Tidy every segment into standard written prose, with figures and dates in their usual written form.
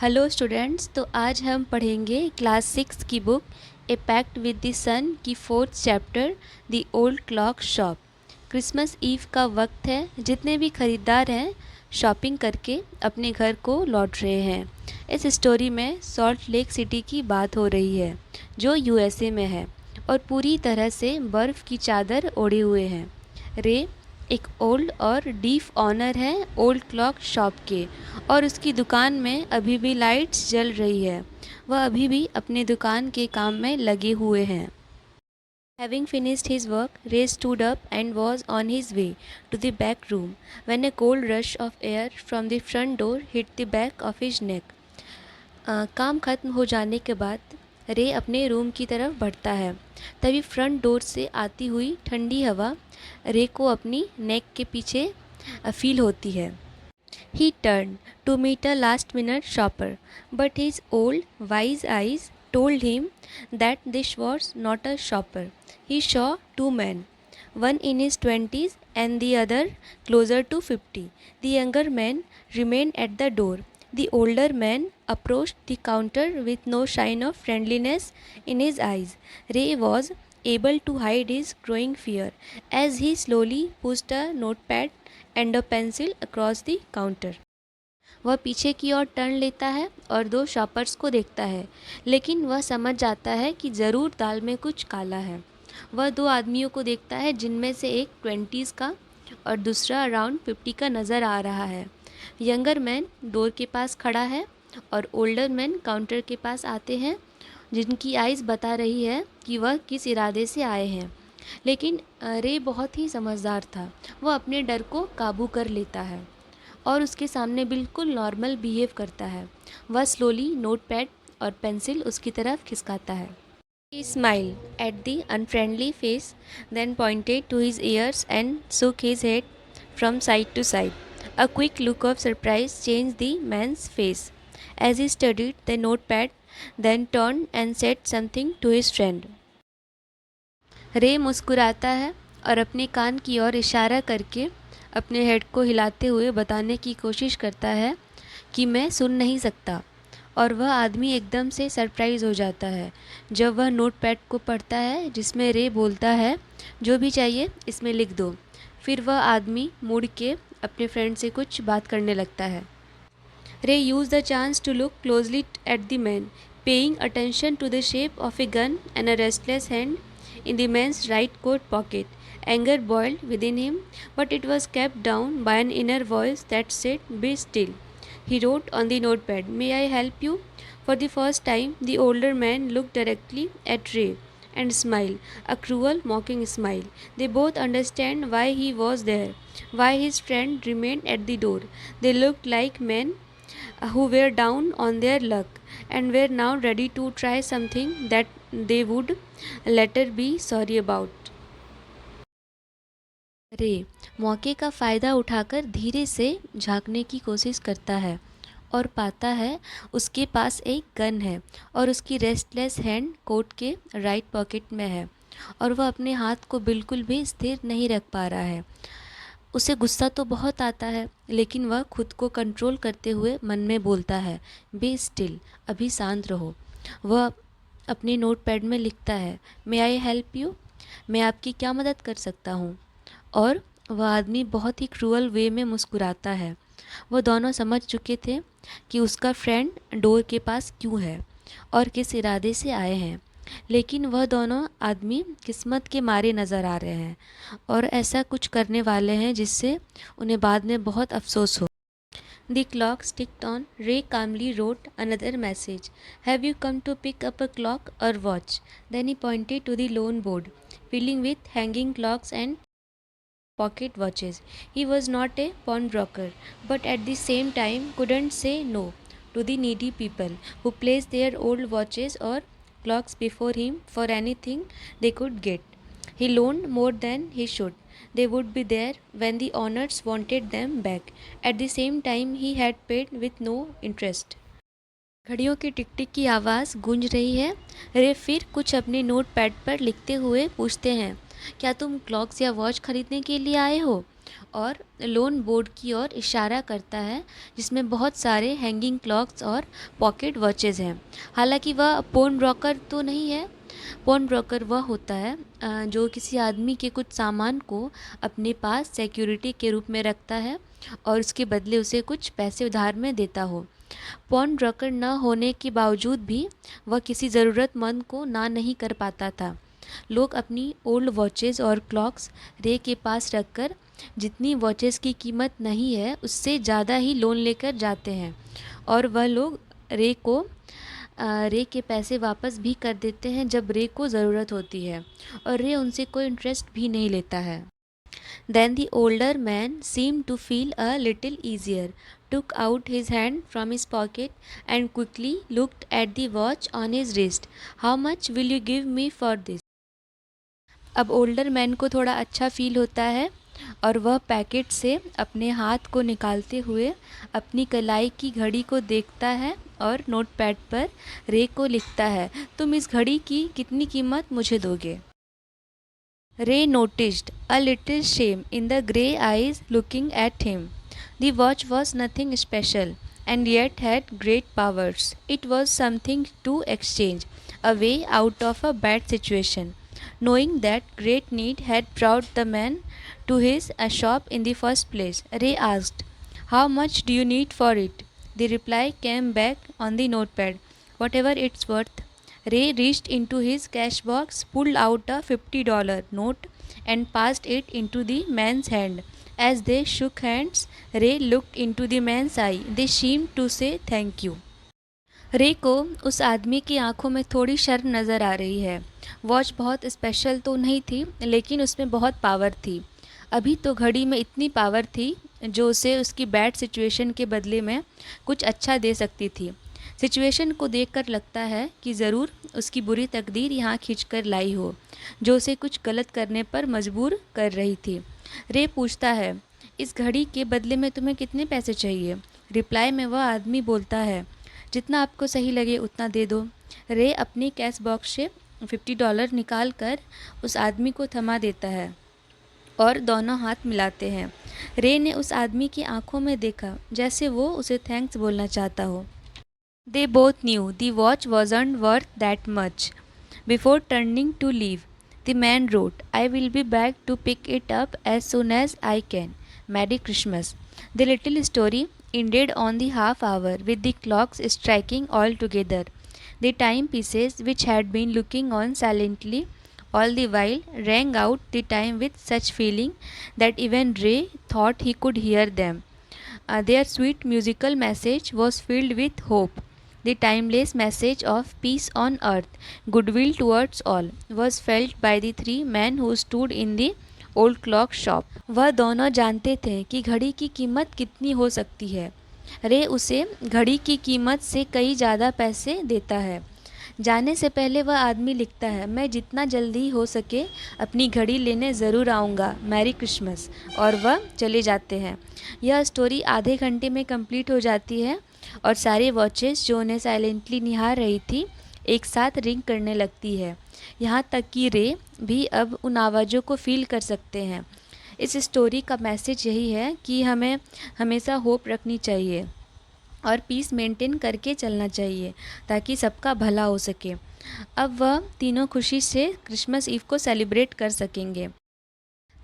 Hello students, तो आज हम पढ़ेंगे क्लास 6 की book a pact with the sun की 4th chapter the old clock shop. Christmas eve का वक्त है। जितने भी ख़रीदार हैं शॉपिंग करके अपने घर को लौट रहे हैं। इस स्टोरी में सॉल्ट लेक सिटी की बात हो रही है जो यूएसए में है और पूरी तरह से बर्फ़ की चादर ओढ़े हुए हैं। रे एक ओल्ड और डीप ऑनर है ओल्ड क्लॉक शॉप के और उसकी दुकान में अभी भी लाइट्स जल रही है। वह अभी भी अपने दुकान के काम में लगे हुए हैं। Having finished his work, Ray stood up and was on his way to the back room when a cold rush of air from the front door hit the back of his neck. काम खत्म हो जाने के बाद रे अपने room की तरफ बढ़ता है। तभी फ्रंट डोर से आती हुई ठंडी हवा रे को अपनी नेक के पीछे फील होती है। He turned to meet a last-minute shopper, but his old, wise eyes told him that this was not a shopper. He saw two men, one in his 20s and the other closer to 50. The younger man remained at the door. The older man approached the counter with no sign of friendliness in his eyes. Ray was able to hide his growing fear as he slowly pushed a notepad and a pencil across the counter. वह पीछे की ओर turn लेता है और दो shoppers को देखता है, लेकिन वह समझ जाता है कि ज़रूर दाल में कुछ काला है। वह दो आदमियों को देखता है जिनमें से एक 20s का और दूसरा अराउंड 50 का नज़र आ रहा है। यंगर मैन डोर के पास खड़ा है और ओल्डर मैन काउंटर के पास आते हैं, जिनकी आइज़ बता रही है कि वह किस इरादे से आए हैं। लेकिन रे बहुत ही समझदार था। वह अपने डर को काबू कर लेता है और उसके सामने बिल्कुल नॉर्मल बिहेव करता है। वह स्लोली नोटपैड और पेंसिल उसकी तरफ खिसकाता है। He smiled at the unfriendly face, then pointed to his ears and shook his head from side to side. A quick look of surprise changed the man's face as he studied the notepad, then turned and said something to his friend. रे मुस्कुराता है और अपने कान की ओर इशारा करके अपने head को हिलाते हुए बताने की कोशिश करता है कि मैं सुन नहीं सकता, और वह आदमी एकदम से सरप्राइज़ हो जाता है जब वह नोटपैड को पढ़ता है जिसमें रे बोलता है, जो भी चाहिए इसमें लिख दो। फिर वह आदमी मुड़ के अपने फ्रेंड से कुछ बात करने लगता है। Ray use the chance to look closely at the man, paying attention to the shape of a gun and a restless hand in the man's right coat pocket. Anger boiled within him, but it was kept down by an inner voice that said, "Be still." He wrote on the notepad, "May I help you?" For the first time, the older man looked directly at Ray and smiled, a cruel, mocking smile. They both understand why he was there, why his friend remained at the door. They looked like men who were down on their luck and were now ready to try something that they would later be sorry about. रे मौके का फ़ायदा उठाकर धीरे से झांकने की कोशिश करता है और पाता है उसके पास एक गन है और उसकी रेस्टलेस हैंड कोट के राइट पॉकेट में है, और वह अपने हाथ को बिल्कुल भी स्थिर नहीं रख पा रहा है। उसे गुस्सा तो बहुत आता है, लेकिन वह खुद को कंट्रोल करते हुए मन में बोलता है, बी स्टिल, अभी शांत रहो। वह अपने नोटपैड में लिखता है, मे आई हेल्प यू, मैं आपकी क्या मदद कर सकता हूँ। और वह आदमी बहुत ही क्रूअल वे में मुस्कुराता है। वह दोनों समझ चुके थे कि उसका फ्रेंड डोर के पास क्यों है और किस इरादे से आए हैं, लेकिन वह दोनों आदमी किस्मत के मारे नज़र आ रहे हैं और ऐसा कुछ करने वाले हैं जिससे उन्हें बाद में बहुत अफसोस हो। The clock ticked on. Ray calmly wrote another message. Have you come to pick up a clock or watch? Then he pointed to the lone board, filling with hanging clocks and pocket watches. He was not a pawnbroker, but at the same time couldn't say no to the needy people who placed their old watches or clocks before him for anything they could get. He loaned more than he should. They would be there when the owners wanted them back. At the same time, he had paid with no interest. घड़ियों की टिक टिक की आवाज़ गूंज रही है। रे फिर कुछ अपने नोट पैड पर लिखते हुए पूछते हैं, क्या तुम क्लॉक्स या वॉच खरीदने के लिए आए हो? और लोन बोर्ड की ओर इशारा करता है जिसमें बहुत सारे हैंगिंग क्लॉक्स और पॉकेट वॉचेस हैं। हालांकि वह पॉन ब्रोकर तो नहीं है। पॉन ब्रोकर वह होता है जो किसी आदमी के कुछ सामान को अपने पास सिक्योरिटी के रूप में रखता है और उसके बदले उसे कुछ पैसे उधार में देता हो। पॉन ब्रोकर न होने के बावजूद भी वह किसी ज़रूरतमंद को ना नहीं कर पाता था। लोग अपनी ओल्ड वॉचेस और क्लॉक्स रे के पास रखकर जितनी वॉचेस की कीमत नहीं है उससे ज़्यादा ही लोन लेकर जाते हैं और वह लोग रे के पैसे वापस भी कर देते हैं जब रे को ज़रूरत होती है और रे उनसे कोई इंटरेस्ट भी नहीं लेता है। Then the older man seemed to feel a little easier, took out his hand from his pocket and quickly looked at the watch on his wrist. How much will you give me for this? अब older man को थोड़ा अच्छा feel होता है और वह packet से अपने हाथ को निकालते हुए अपनी कलाई की घड़ी को देखता है और नोटपैड पर रे को लिखता है, तुम इस घड़ी की कितनी कीमत मुझे दोगे? Ray noticed a little shame in the grey eyes looking at him. The watch was nothing special and yet had great powers. It was something to exchange, a way out of a bad situation. Knowing that great need had brought the man to his shop in the first place, Ray asked, how much do you need for it? The reply came back on the notepad, whatever it's worth. Ray reached into his cash box, pulled out a $50 note, and passed it into the man's hand. As they shook hands, Ray looked into the man's eye. They seemed to say thank you. रे को उस आदमी की आंखों में थोड़ी शर्म नज़र आ रही है। वॉच बहुत स्पेशल तो नहीं थी, लेकिन उसमें बहुत पावर थी। अभी तो घड़ी में इतनी पावर थी जो उसे उसकी बैड सिचुएशन के बदले में कुछ अच्छा दे सकती थी। सिचुएशन को देखकर लगता है कि ज़रूर उसकी बुरी तकदीर यहाँ खींचकर लाई हो, जो उसे कुछ गलत करने पर मजबूर कर रही थी। रे पूछता है, इस घड़ी के बदले में तुम्हें कितने पैसे चाहिए? रिप्लाई में वह आदमी बोलता है, जितना आपको सही लगे उतना दे दो। रे अपनी कैश बॉक्स से $50 निकाल कर उस आदमी को थमा देता है और दोनों हाथ मिलाते हैं। रे ने उस आदमी की आंखों में देखा जैसे वो उसे थैंक्स बोलना चाहता हो। They both knew the watch wasn't worth that much. Before turning to leave, the man wrote, I will be back to pick it up as soon as I can. Merry Christmas. The little story ended on the half hour with the clocks striking all together. The timepieces, which had been looking on silently all the while, rang out the time with such feeling that even Ray thought he could hear them. Their sweet musical message was filled with hope. The timeless message of peace on earth, goodwill towards all, was felt by the three men who stood in the old clock shop. वह दोनों जानते थे कि घड़ी की कीमत कितनी हो सकती है। रे उसे घड़ी की कीमत से कई ज़्यादा पैसे देता है। जाने से पहले वह आदमी लिखता है, मैं जितना जल्दी हो सके अपनी घड़ी लेने ज़रूर आऊँगा, मैरी क्रिसमस, और वह चले जाते हैं। यह स्टोरी आधे घंटे में कंप्लीट हो जाती है और सारी वॉचेस जो उन्हें साइलेंटली निहार रही थी एक साथ रिंग करने लगती है। यहाँ तक कि रे भी अब उन आवाज़ों को फील कर सकते हैं। इस स्टोरी का मैसेज यही है कि हमें हमेशा होप रखनी चाहिए और पीस मेंटेन करके चलना चाहिए ताकि सबका भला हो सके। अब वह तीनों खुशी से क्रिसमस ईव को सेलिब्रेट कर सकेंगे।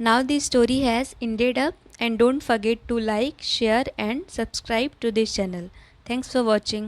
Now the story has ended up and don't forget to like, share and subscribe to this channel. Thanks for watching.